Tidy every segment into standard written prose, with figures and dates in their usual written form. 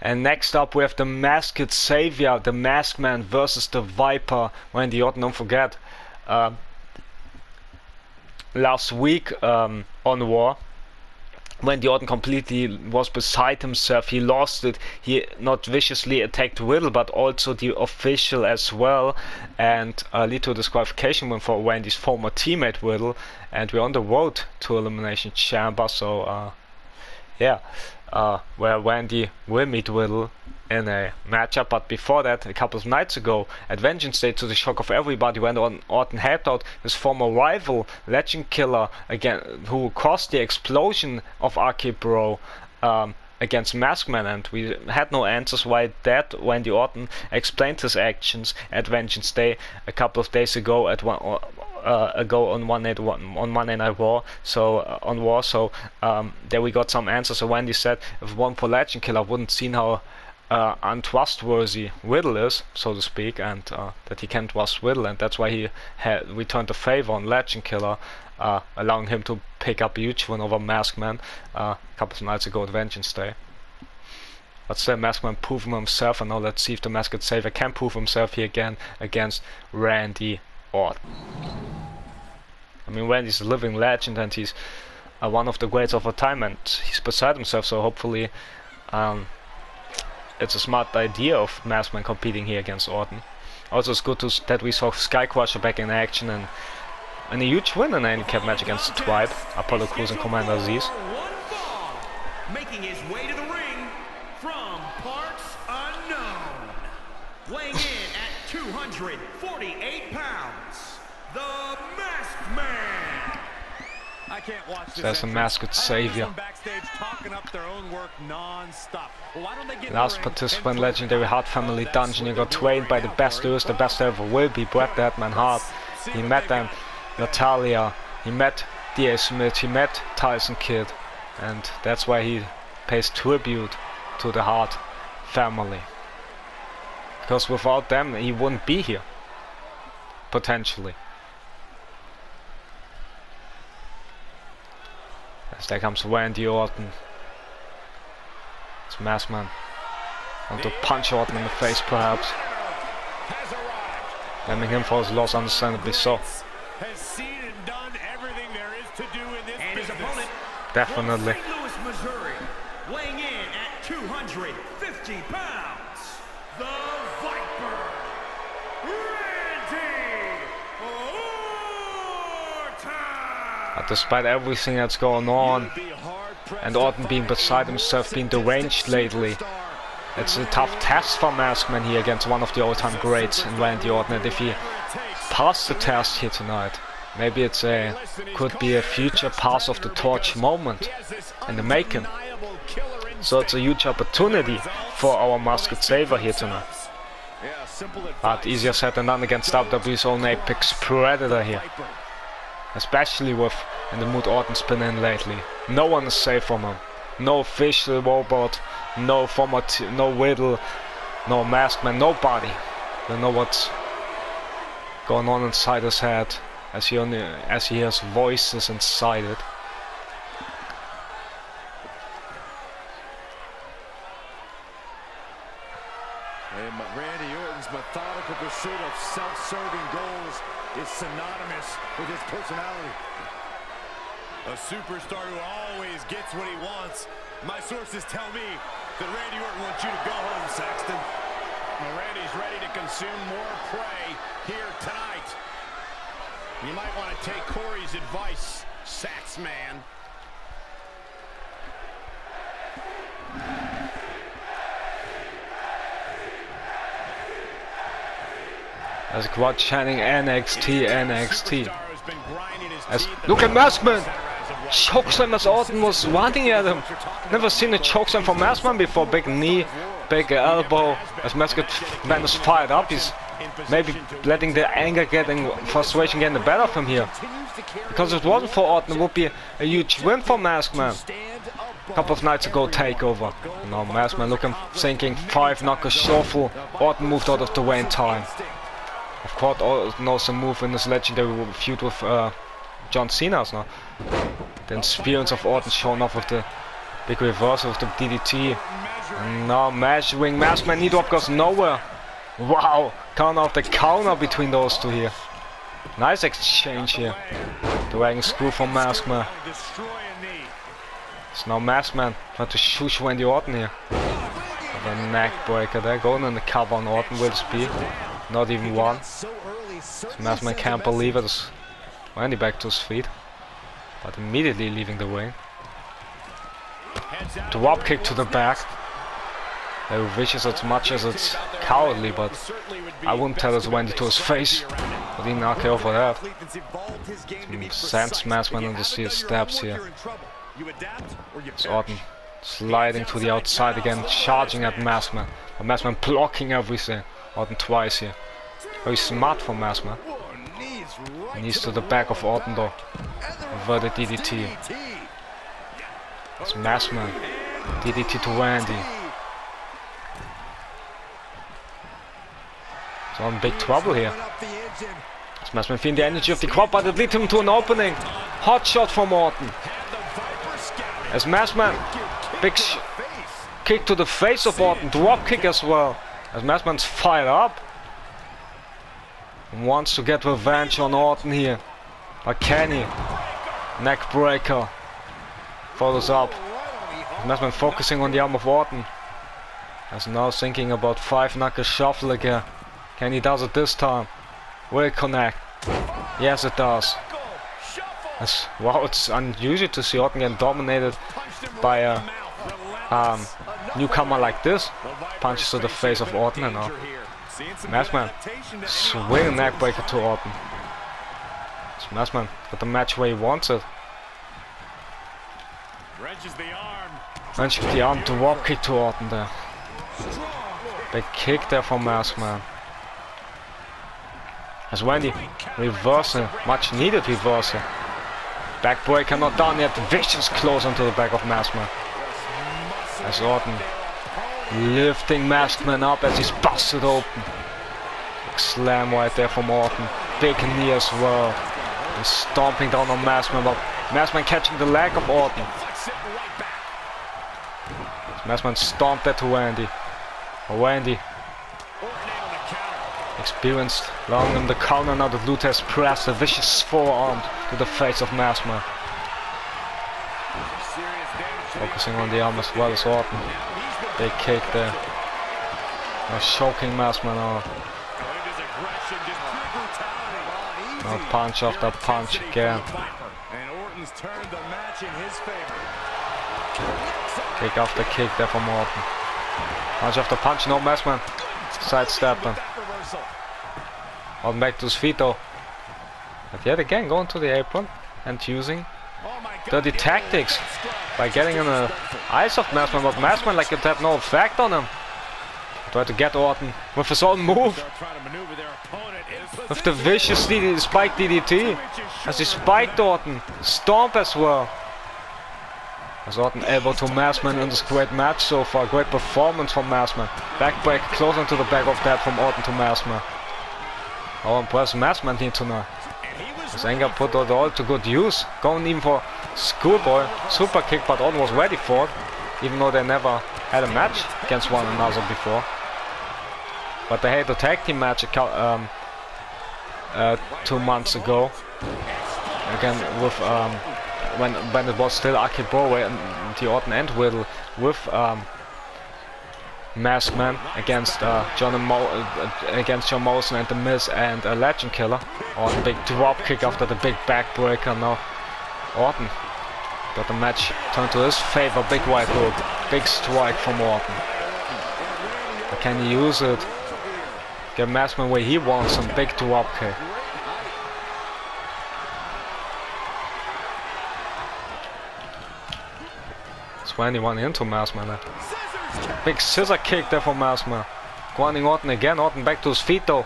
And next up we have the Masked Savior, the Maskman versus the Viper. Randy Orton, don't forget, last week on War, Randy Orton completely was beside himself. He lost it. He not viciously attacked Riddle, but also the official as well, and lead to a disqualification win for Randy's former teammate Riddle. And we're on the road to Elimination Chamber, so yeah, where Randy will meet Riddle in a matchup. But before that, a couple of nights ago at Vengeance Day, to the shock of everybody, when Orton helped out his former rival, Legend Killer, again, who caused the explosion of RK Bro against Maskman, and we had no answers why that. Randy Orton explained his actions at Vengeance Day a couple of days ago at on Monday Night Raw, so on War. So there we got some answers. So Randy said if it weren't for Legend Killer, I wouldn't seen how untrustworthy Riddle is, so to speak, and that he can't trust Riddle, and that's why he had returned the favor on Legend Killer, allowing him to pick up a huge win over Maskman a couple of nights ago at Vengeance Day. But still, Maskman proving himself, and now let's see if the Masked Savior can prove himself here again against Randy Orton. I mean, Randy's a living legend, and he's one of the greats of our time, and he's beside himself, so hopefully it's a smart idea of Maskman competing here against Orton. Also, it's good that we saw Sky Crusher back in action, and a huge win in a handicap match against the Tribe, Apollo Crews and Commander Aziz. Making his way to the ring from parts unknown, weighing in at 248 pounds, the Masked Man. I can't watch this. There's a Masked Savior. Last participant, legendary Hart family dungeon. He got trained by the best there is, the best there ever will be, Bret Deadman Hart. He met them, Natalia. He met D.A. Smith. He met Tyson Kidd, and that's why he pays tribute to the Hart family. Because without them, he wouldn't be here, potentially. As there comes Randy Orton. It's Maskman. Want to punch Orton in the face, perhaps. Blaming him for his loss, understandably so. Has seen and done everything there is to do in this and his opponent, definitely. from St. Louis, Missouri, weighing in at 250 pounds, the Viper, Randy Orton. But despite everything that's going on, and Orton being beside himself, being deranged lately, it's a tough test for Maskman here against one of the all-time greats in Randy Orton. And if he passed the test here tonight, maybe it's could be a future pass of the torch moment in the making. So it's a huge opportunity for our Masked Savior here tonight. But easier said than done against WWE's own Apex Predator here. Especially with in the mood Orton's been in lately. No one is safe from him. No official robot, no former no Riddle, no Maskman, nobody. They know what's going on inside his head as he hears voices inside it. And Randy Orton's methodical pursuit of self-serving goals is synonymous with his personality. A superstar who always gets what he wants. My sources tell me that Randy Orton wants you to go home, Saxton. Well, Randy's ready to consume more prey here tonight. You might want to take Corey's advice, Sax man. As a crowd chanting NXT, NXT. Look at Maskman! Chokeslam as Orton was running at him. Never seen a chokeslam from Maskman before. Big knee, big elbow. As Maskman is fired up, he's maybe letting the anger frustration getting the better of him here. Because if it wasn't for Orton, it would be a huge win for Maskman. A couple of nights ago, takeover. Now Maskman looking, sinking 5-knuckle shuffle. Orton moved out of the way in time. Of course, Orton knows a move in this legendary feud with John Cena's now. The experience of Orton showing off with the Big reversal of the DDT. And now measuring. Maskedman knee drop goes nowhere. Wow. Counter after counter between those two here. Nice exchange here. Dragon screw from Maskedman. It's now Maskedman trying to shush Randy Orton here. With a neck breaker there. Going in the cover on Orton with speed. Not even one. So Maskedman can't believe it. It's Randy back to his feet. But immediately leaving the ring. Drop kick to the back. Very vicious as much as it's cowardly, but I wouldn't tell it's Randy to his face. But he knocked it over that. Sends Maskedman into the steel steps here. It's Orton sliding to the outside again, charging at Maskedman. But Maskedman blocking everything. Orton twice here. Very smart from Maskedman. Knees to the back of Orton though. Inverted DDT. It's Maskedman. DDT to Randy. So in big trouble here. It's Maskedman feeling the energy of the crowd, but it leads him to an opening. Hot shot from Orton. As Maskedman, big kick to the face of Orton. Drop kick as well. As Maskedman's fired up. Wants to get revenge on Orton here. But can he? Neck breaker. Follows up. Maskedman focusing on the arm of Orton. As now thinking about 5-knuckle shuffle again. Can he does it this time? Will it connect? Yes it does. Wow, it's unusual to see Orton get dominated by a newcomer like this. Punches to the face of Orton and now Maskedman swing a neck breaker to Orton. Maskedman got the match where he wants it. Wrenches the arm, drop kick to Orton there. Big kick there from Maskedman. As Randy reversal, much needed reversal. Backbreaker not done yet, vicious close onto the back of Maskedman. As Orton lifting Maskedman up as he's busted open. Big slam right there from Orton. Big knee as well. And stomping down on Maskedman, but Maskedman catching the leg of Orton. Maskedman stomped that to Randy. Randy experienced, allowing him the counter. Now the glute has pressed a vicious forearm to the face of Maskedman. Focusing on the arm as well as Orton. Big kick there. Now choking Maskedman out. Now punch after punch again. Kick after kick there from Orton. Punch after punch, no Maskedman sidestepping. Orton back to his feet though. But yet again going to the apron and using dirty tactics by getting in the eyes of Maskedman, but Maskedman like it had no effect on him. Try to get Orton with his own move. With the vicious spike DDT. As he spiked Orton. Stomp as well. As Orton able to Maskedman in this great match so far. Great performance from Maskedman. Backbreak close onto the back of that from Orton to Maskedman. How impressive Maskedman here tonight. His anger put it all to good use. Going even for schoolboy super kick, but Orton was ready for it. Even though they never had a match against one another before. But they had a tag team match 2 months ago. Again with when it was still Arcade Broadway and the Orton and Riddle with Maskedman against John Morrison and The Miz and Legend Killer. Orton big drop kick after the big backbreaker. Now Orton got the match turned to his favor. Big right hook, big strike from Orton. But can he use it? Get Maskedman where he wants him. Big drop kick. Anyone into Maskedman there. Big scissor kick there from Maskedman. Grinding Orton again. Orton back to his feet though.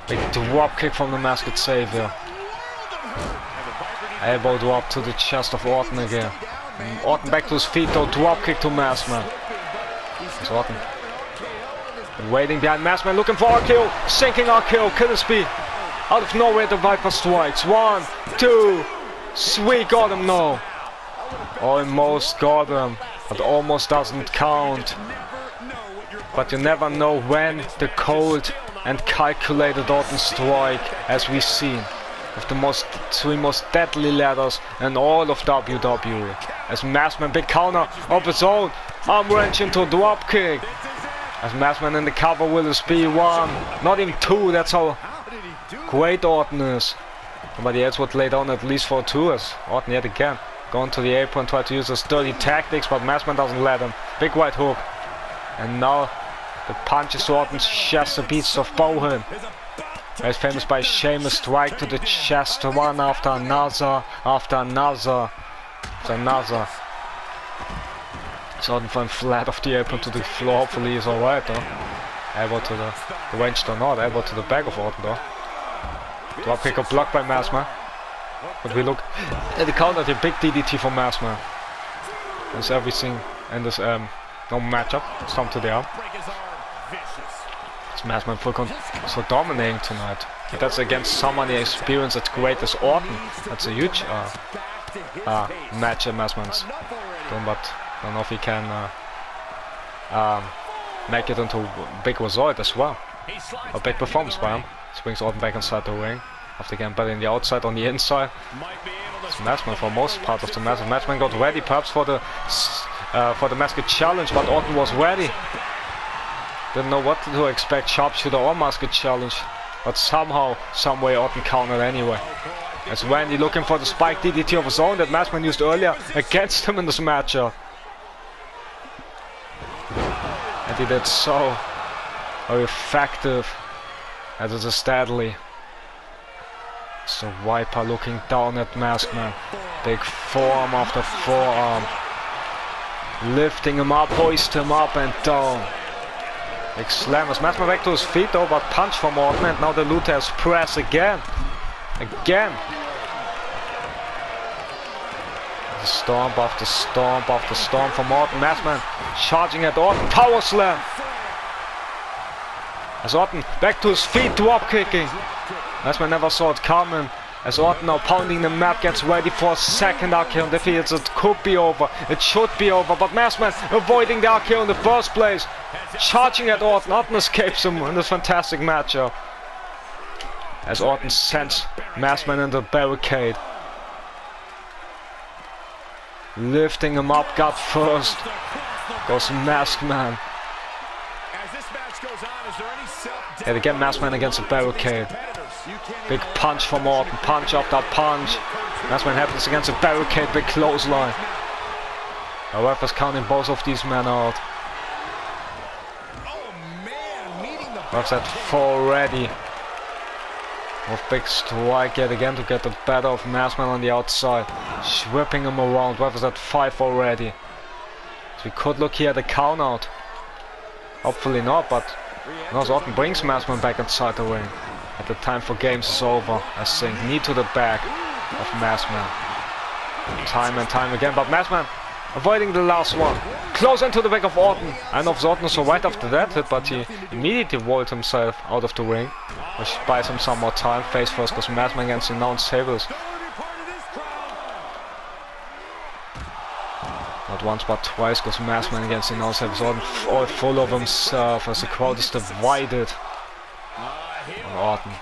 Big drop kick from the Masked Savior. Elbow drop to the chest of Orton again. And Orton back to his feet though. Drop kick to Maskedman. It's Orton waiting behind Maskedman, looking for RKO. Sinking RKO. Killer speed. Out of nowhere the Viper strikes. 1, 2, 3. Got him. No. Almost got him, but almost doesn't count. But you never know when the cold and calculated Orton strike, as we've seen, with the three most deadly ladders in all of WWE. As Maskedman, big counter of his own, arm wrench into a drop kick. As Maskedman in the cover with his B1, not even 2, that's how great Orton is. Somebody else would lay down at least for 2, as Orton yet again going to the apron, try to use his dirty tactics, but Maskedman doesn't let him. Big right hook. And now the punches to Orton's chest, the beats of Bowen. As famous by Sheamus, strike to the chest, one after another, after another, after another. So Orton falling flat off the apron to the floor. Hopefully he's alright though. Elbow to the range or not, elbow to the back of Orton though. Drop kick blocked by Maskedman. But we look at the counter, the big DDT for Maskedman. There's everything in this no matchup. Stomp to the arm. It's Maskedman so dominating tonight. If that's against someone he experienced as great as Orton, that's a huge match at Maskedman's doing, but I don't know if he can make it into a big result as well. A big performance by him. Swings Orton back inside the ring. After getting better in the outside, on the inside. It's Maskedman for most part of the match. Maskedman got ready perhaps for the Masked Challenge, but Orton was ready. Didn't know what to expect, sharpshooter or Masked Challenge. But somehow, someway Orton countered anyway. As Randy looking for the spike DDT of his own that Maskedman used earlier against him in this matchup. And he did so very effective. As it is deadly. So Viper looking down at Maskedman. Big forearm after forearm. Lifting him up, hoist him up and down. Big slam as Maskedman back to his feet though, but punch from Orton, and now the Luther's press again. Again. Stomp after stomp after stomp from Orton. Maskedman charging at Orton. Power slam. As Orton back to his feet, drop kicking. Maskedman never saw it coming. As Orton now pounding the mat, gets ready for a second RKO. And if he hits it, could be over. It should be over. But Maskedman avoiding the RKO in the first place. Charging at Orton. Orton escapes him in this fantastic matchup. As Orton sends Maskedman in the barricade. Lifting him up, gut first. Goes Maskedman. And again Maskedman against the barricade. Big punch from Orton, punch after punch. Maskedman happens against the barricade, big clothesline. The referee's counting both of these men out. Ref's at 4 already. With big strike yet again to get the better of Maskedman on the outside. Whipping him around, Ref's at 5 already. So we could look here at the count out. Hopefully not, but no, Orton brings Maskedman back inside the ring. At the time for games is over, I think. Knee to the back of Maskedman. Time and time again, but Maskedman avoiding the last one. Close into the back of Orton. I know if Orton is so right after that hit, but he immediately rolled himself out of the ring, which buys him some more time. Face first goes Maskedman against the announce tables. Not once but twice goes Maskedman against the announce tables. Orton all full of himself as the crowd is divided on Orton.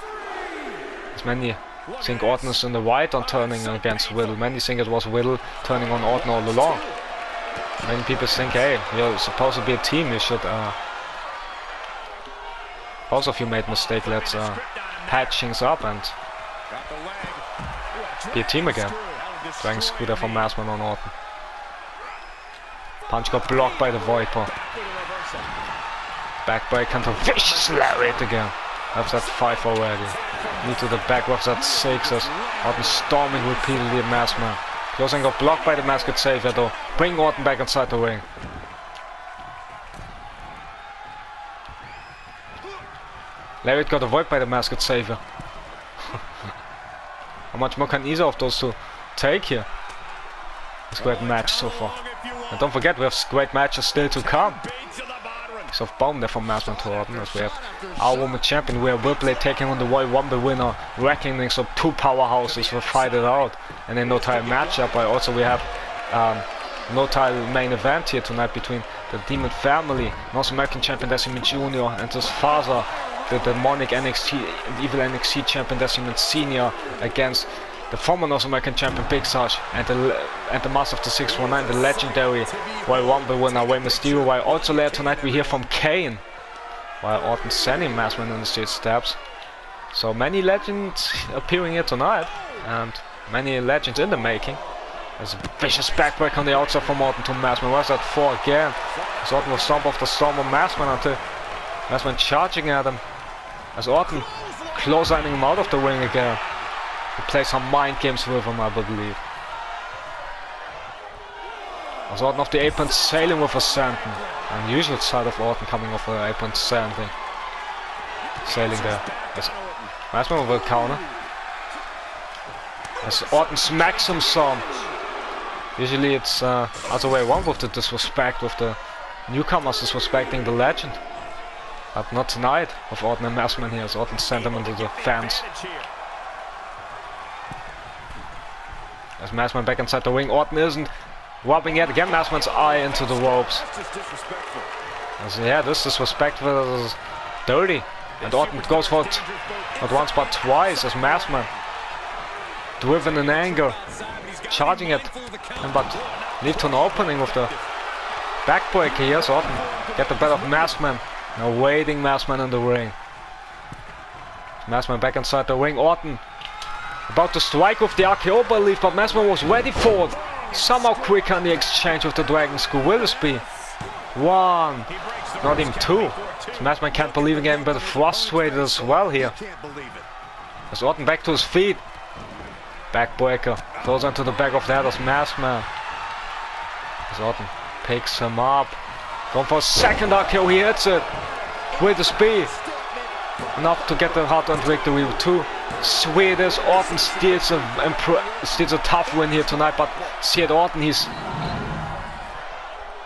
As many think Orton is in the right on turning against Riddle. Many think it was Riddle turning on Orton all along. Many people think, hey, you're supposed to be a team, you should both of you made a mistake, let's patch things up and be a team again. Trying scooter from Maskedman on Orton. Punch got blocked by the Viper. Backbreak into vicious lariat again. That's at 5 already. Knee to the back, ref's at 6 as Orton storming repeatedly at Maskedman. Closing got blocked by the Masked Savior though. Bring Orton back inside the ring. Lariat got avoided by the Masked Savior. How much more can either of those two take here? It's a great match so far. And don't forget, we have great matches still to come. So bomb there from Maskedman to Orton, as we have our Women's Champion, we have Ripley taking on the Royal Rumble winner, reckoning so 2 powerhouses will fight it out. And in no time matchup, but also we have no title main event here tonight between the Demon family, North American champion Decimate Jr. and his father, the demonic NXT and evil NXT champion Decimate Senior, against the former North American champion Big Sascha and the master of the 619, the legendary Royal Rumble winner Rey Mysterio. While also later tonight we hear from Kane, while Orton sending Maskedman on the stage steps. So many legends appearing here tonight, and many legends in the making. There's a vicious backbreak on the outside from Orton to Maskedman. What's that for again? As Orton will stomp off the storm of Maskedman until Maskedman charging at him. As Orton clotheslining him out of the ring again. He plays some mind games with him, I believe. As Orton off the apron sailing with a senton. Unusual side of Orton coming off the apron sailing there. As Maskedman will counter. As Orton smacks him some. Usually it's other way around with the disrespect, with the newcomers disrespecting the legend. But not tonight with Orton and Maskedman here, as Orton sent him into the fence. As Maskedman back inside the ring, Orton isn't rubbing yet again Maskedman's eye into the ropes. As, yeah, this disrespectful, this is dirty. And Orton goes for it not once but twice as Maskedman, driven in anger, charging at him, but leave to an opening with the backbreaker here. So Orton get the better of Maskedman. Now waiting Maskedman in the ring. Maskedman back inside the ring. Orton about to strike with the RKO, believe, but Maskedman was ready for it. Somehow quicker in the exchange with the Dragon Screw. Will this be one? Not even two. So Maskedman can't believe again, but frustrated as well here. As Orton back to his feet. Backbreaker goes onto the back of the head of Maskedman. As Orton picks him up. Going for a second RKO, he hits it. Will this be enough to get the hard-earned victory too? Sweet as Orton steals a tough win here tonight, but see at Orton, it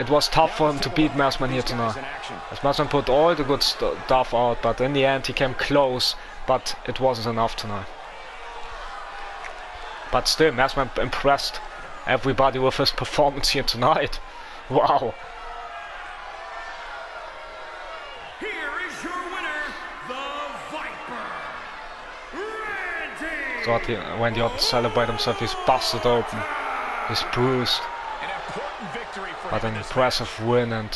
was tough for him to beat Maskedman here tonight. As Maskedman put all the good stuff out, but in the end he came close, but it wasn't enough tonight. But still, Maskedman impressed everybody with his performance here tonight. Wow. So when the Orton celebrates himself, he's busted open, he's bruised, but an impressive win. And